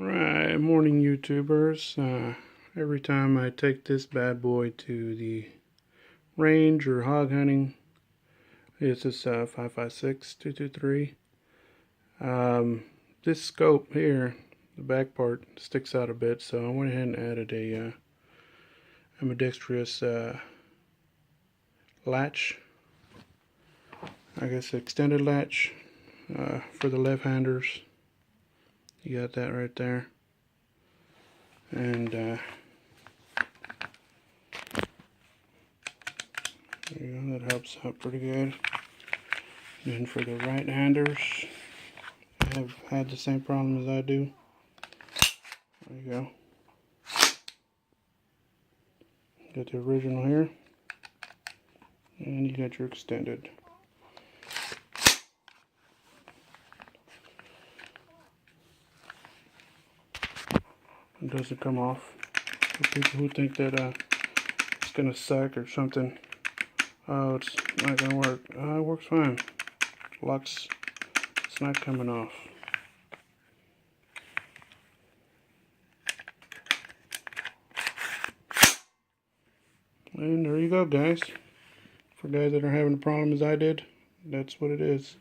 Right, morning YouTubers. Every time I take this bad boy to the range or hog hunting, it's this 5.56 223. This scope here, the back part sticks out a bit, so I went ahead and added a ambidextrous latch. I guess extended latch for the left-handers. You got that right there. And there you go, that helps out pretty good. And for the right-handers, have had the same problem as I do. There you go. Got the original here, and you got your extended. It doesn't come off. For people who think that it's gonna suck or something, oh, it's not gonna work. It works fine. Locks. It's not coming off. And there you go, guys. For guys that are having a problem as I did, that's what it is.